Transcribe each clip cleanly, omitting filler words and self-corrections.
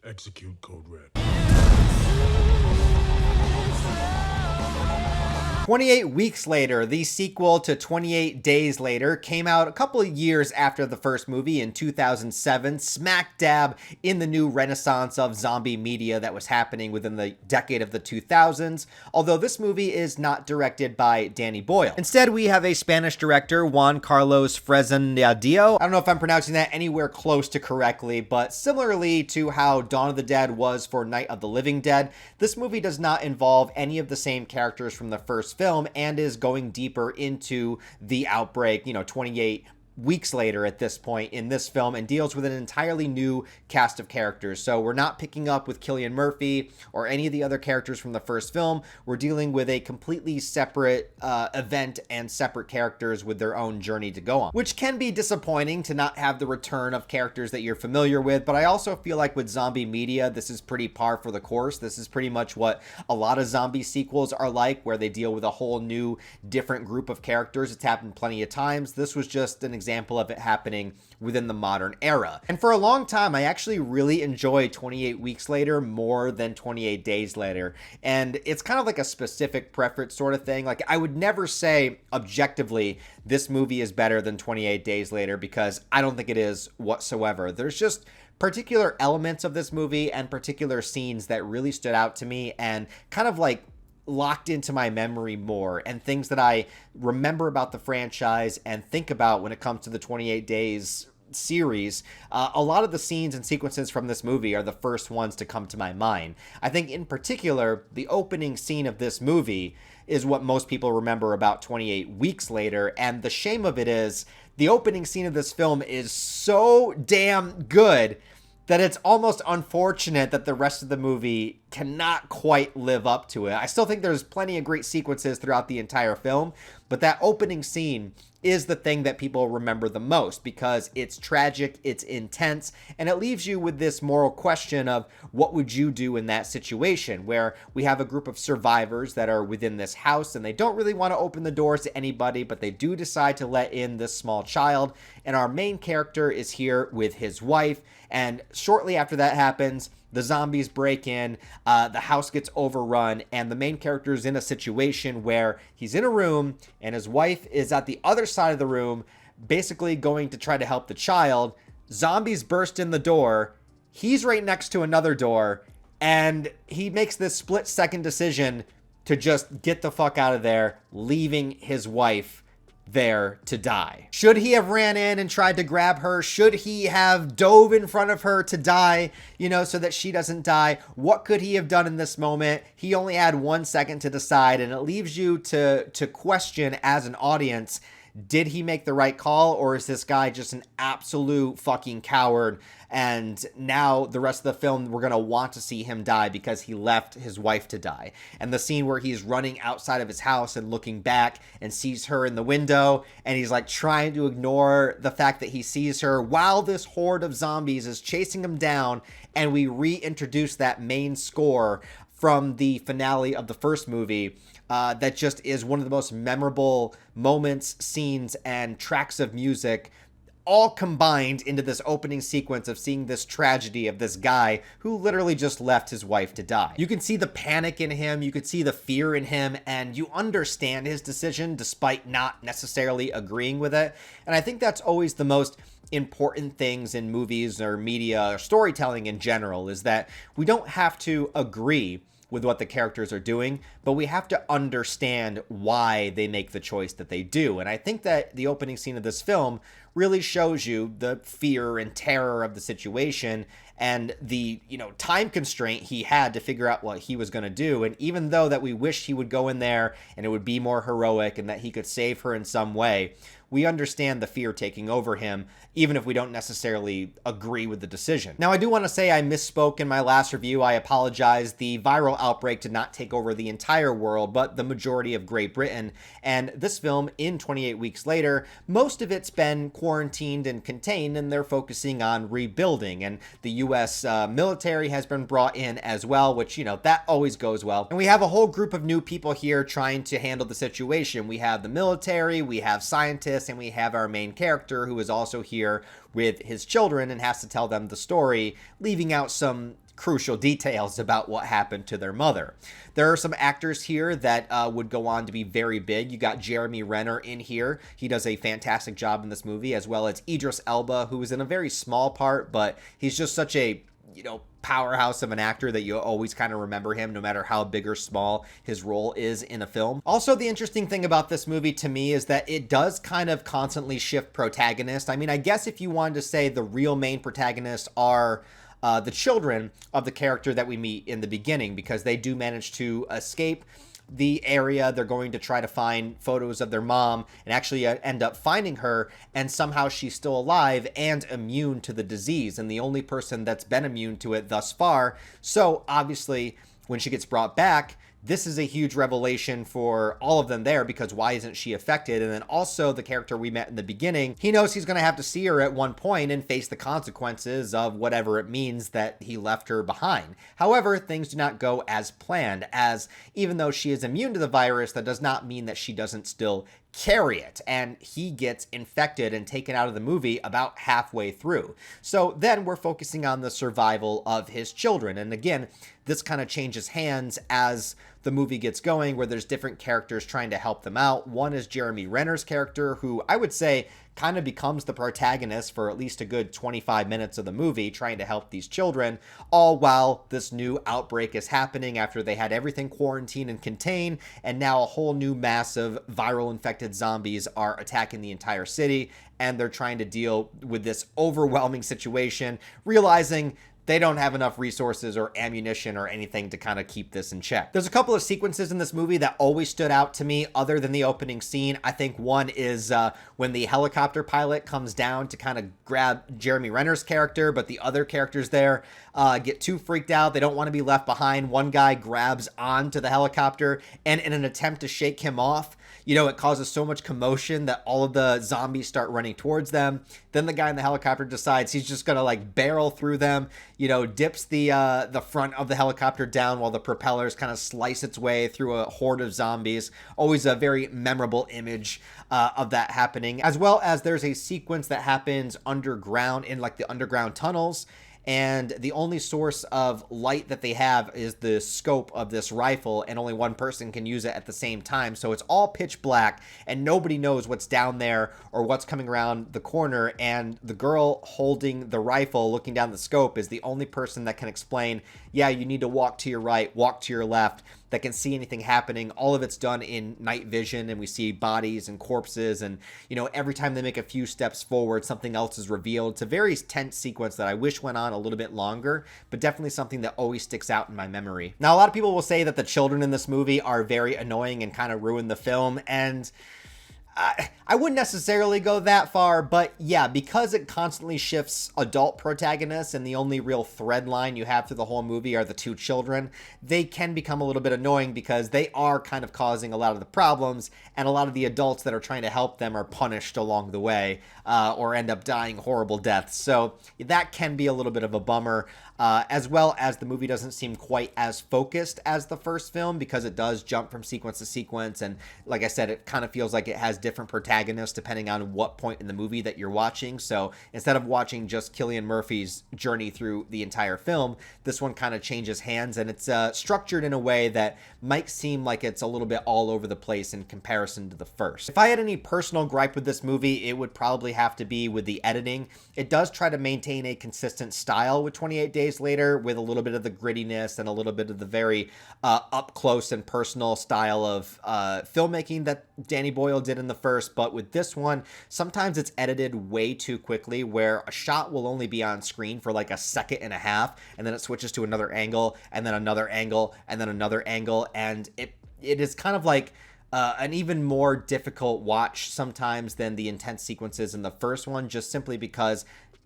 Execute Code Red. 28 Weeks Later, the sequel to 28 Days Later, came out a couple of years after the first movie in 2007, smack dab in the new renaissance of zombie media that was happening within the decade of the 2000s, although this movie is not directed by Danny Boyle. Instead, we have a Spanish director, Juan Carlos Fresnadillo. I don't know if I'm pronouncing that anywhere close to correctly, but similarly to how Dawn of the Dead was for Night of the Living Dead, this movie does not involve any of the same characters from the first film and is going deeper into the outbreak, 28 weeks later at this point in this film, and deals with an entirely new cast of characters. So we're not picking up with Cillian Murphy or any of the other characters from the first film. We're dealing with a completely separate event and separate characters with their own journey to go on, which can be disappointing to not have the return of characters that you're familiar with. But I also feel like with zombie media, this is pretty par for the course. This is pretty much what a lot of zombie sequels are like, where they deal with a whole new different group of characters. It's happened plenty of times. This was just an example of it happening within the modern era. And for a long time, I actually really enjoyed 28 Weeks Later more than 28 Days Later. And it's kind of like a specific preference sort of thing. Like, I would never say objectively this movie is better than 28 Days Later, because I don't think it is whatsoever. There's just particular elements of this movie and particular scenes that really stood out to me and kind of like locked into my memory more, and things that I remember about the franchise and think about when it comes to the 28 Days series. A lot of the scenes and sequences from this movie are the first ones to come to my mind. I think in particular, the opening scene of this movie is what most people remember about 28 Weeks Later, and the shame of it is the opening scene of this film is so damn good that it's almost unfortunate that the rest of the movie cannot quite live up to it. I still think there's plenty of great sequences throughout the entire film, but that opening scene is the thing that people remember the most, because it's tragic, it's intense, and it leaves you with this moral question of what would you do in that situation, where we have a group of survivors that are within this house and they don't really want to open the doors to anybody, but they do decide to let in this small child, and our main character is here with his wife, and shortly after that happens, the zombies break in, the house gets overrun, and the main character is in a situation where he's in a room and his wife is at the other side of the room, basically going to try to help the child. Zombies burst in the door. He's right next to another door, and he makes this split-second decision to just get the fuck out of there, leaving his wife there to die. Should he have ran in and tried to grab her? Should he have dove in front of her to die, so that she doesn't die? What could he have done in this moment? He only had 1 second to decide, and it leaves you to question as an audience, did he make the right call, or is this guy just an absolute fucking coward? And now the rest of the film, we're going to want to see him die because he left his wife to die. And the scene where he's running outside of his house and looking back and sees her in the window, and he's like trying to ignore the fact that he sees her while this horde of zombies is chasing him down. And we reintroduce that main score from the finale of the first movie. That just is one of the most memorable moments, scenes, and tracks of music, all combined into this opening sequence of seeing this tragedy of this guy who literally just left his wife to die. You can see the panic in him, you can see the fear in him, and you understand his decision despite not necessarily agreeing with it. And I think that's always the most important things in movies or media or storytelling in general, is that we don't have to agree with what the characters are doing, but we have to understand why they make the choice that they do. And I think that the opening scene of this film really shows you the fear and terror of the situation and the, time constraint he had to figure out what he was going to do. And even though that we wish he would go in there and it would be more heroic and that he could save her in some way, we understand the fear taking over him, even if we don't necessarily agree with the decision. Now, I do want to say I misspoke in my last review. I apologize. The viral outbreak did not take over the entire world, but the majority of Great Britain. And this film, in 28 Weeks Later, most of it's been quarantined and contained, and they're focusing on rebuilding. And the U.S. Military has been brought in as well, which, that always goes well. And we have a whole group of new people here trying to handle the situation. We have the military, we have scientists, and we have our main character who is also here with his children and has to tell them the story, leaving out some crucial details about what happened to their mother. There are some actors here that would go on to be very big. You got Jeremy Renner in here. He does a fantastic job in this movie, as well as Idris Elba, who is in a very small part, but he's just such a, powerhouse of an actor that you always kind of remember him no matter how big or small his role is in a film. Also, the interesting thing about this movie to me is that it does kind of constantly shift protagonist. I mean, I guess if you wanted to say the real main protagonists are the children of the character that we meet in the beginning, because they do manage to escape the area. They're going to try to find photos of their mom and actually end up finding her, and somehow she's still alive and immune to the disease, and the only person that's been immune to it thus far. So obviously when she gets brought back, this is a huge revelation for all of them there, because why isn't she affected? And then also the character we met in the beginning, he knows he's going to have to see her at one point and face the consequences of whatever it means that he left her behind. However, things do not go as planned, as even though she is immune to the virus, that does not mean that she doesn't still carry it, and he gets infected and taken out of the movie about halfway through. So then we're focusing on the survival of his children, and again, this kind of changes hands as the movie gets going, where there's different characters trying to help them out. One is Jeremy Renner's character, who I would say kind of becomes the protagonist for at least a good 25 minutes of the movie, trying to help these children, all while this new outbreak is happening after they had everything quarantined and contained, and now a whole new mass of viral infected zombies are attacking the entire city, and they're trying to deal with this overwhelming situation, realizing they don't have enough resources or ammunition or anything to kind of keep this in check. There's a couple of sequences in this movie that always stood out to me other than the opening scene. I think one is when the helicopter pilot comes down to kind of grab Jeremy Renner's character, but the other characters there get too freaked out. They don't want to be left behind. One guy grabs onto the helicopter, and in an attempt to shake him off, it causes so much commotion that all of the zombies start running towards them. Then the guy in the helicopter decides he's just gonna barrel through them, dips the front of the helicopter down while the propellers kind of slice its way through a horde of zombies. Always a very memorable image of that happening, as well as there's a sequence that happens underground in the underground tunnels. And the only source of light that they have is the scope of this rifle, and only one person can use it at the same time. So it's all pitch black, and nobody knows what's down there or what's coming around the corner. And the girl holding the rifle, looking down the scope, is the only person that can explain, yeah, you need to walk to your right, walk to your left, that can see anything happening. All of it's done in night vision, and we see bodies and corpses, and every time they make a few steps forward, something else is revealed. It's a very tense sequence that I wish went on a little bit longer, but definitely something that always sticks out in my memory. Now, a lot of people will say that the children in this movie are very annoying and kind of ruin the film, and I wouldn't necessarily go that far, but yeah, because it constantly shifts adult protagonists and the only real thread line you have through the whole movie are the two children, they can become a little bit annoying because they are kind of causing a lot of the problems, and a lot of the adults that are trying to help them are punished along the way or end up dying horrible deaths. So that can be a little bit of a bummer. As well as the movie doesn't seem quite as focused as the first film, because it does jump from sequence to sequence, and like I said, it kind of feels like it has different protagonists depending on what point in the movie that you're watching. So instead of watching just Cillian Murphy's journey through the entire film, this one kind of changes hands, and it's structured in a way that might seem like it's a little bit all over the place in comparison to the first. If I had any personal gripe with this movie, it would probably have to be with the editing. It does try to maintain a consistent style with 28 Days Later, with a little bit of the grittiness and a little bit of the very up close and personal style of filmmaking that Danny Boyle did in the first. But with this one, sometimes it's edited way too quickly, where a shot will only be on screen for like a second and a half, and then it switches to another angle, and then another angle, and then another angle, and it is kind of like an even more difficult watch sometimes than the intense sequences in the first one, just simply because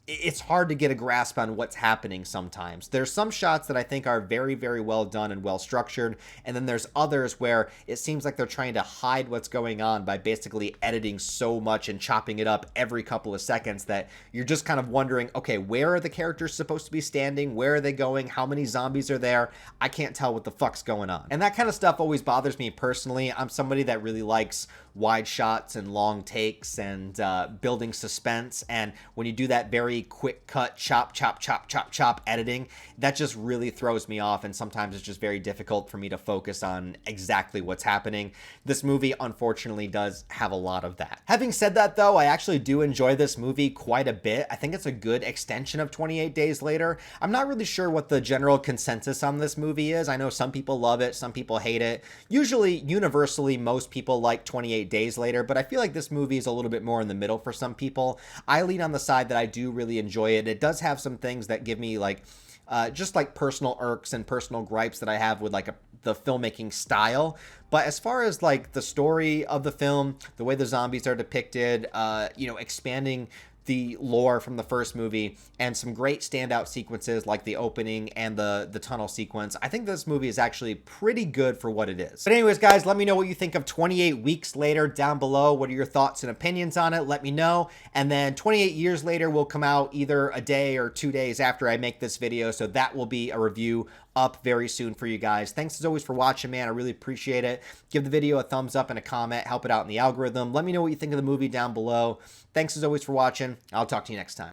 it's hard to get a grasp on what's happening sometimes. There's some shots that I think are very, very well done and well structured, and then there's others where it seems like they're trying to hide what's going on by basically editing so much and chopping it up every couple of seconds that you're just kind of wondering, okay, where are the characters supposed to be standing? Where are they going? How many zombies are there? I can't tell what the fuck's going on. And that kind of stuff always bothers me personally. I'm somebody that really likes wide shots and long takes and building suspense. And when you do that very quick cut, chop, chop, chop, chop, chop editing, that just really throws me off. And sometimes it's just very difficult for me to focus on exactly what's happening. This movie, unfortunately, does have a lot of that. Having said that, though, I actually do enjoy this movie quite a bit. I think it's a good extension of 28 Days Later. I'm not really sure what the general consensus on this movie is. I know some people love it, some people hate it. Usually, universally, most people like 28 Days Later, but I feel like this movie is a little bit more in the middle for some people. I lean on the side that I do really enjoy it. It does have some things that give me like just like personal irks and personal gripes that I have with like the filmmaking style. But as far as like the story of the film, the way the zombies are depicted, expanding the lore from the first movie, and some great standout sequences like the opening and the tunnel sequence, I think this movie is actually pretty good for what it is. But anyways, guys, let me know what you think of 28 Weeks Later down below. What are your thoughts and opinions on it? Let me know. And then 28 Years Later will come out either a day or 2 days after I make this video, so that will be a review up very soon for you guys. Thanks as always for watching, man. I really appreciate it. Give the video a thumbs up and a comment. Help it out in the algorithm. Let me know what you think of the movie down below. Thanks as always for watching. I'll talk to you next time.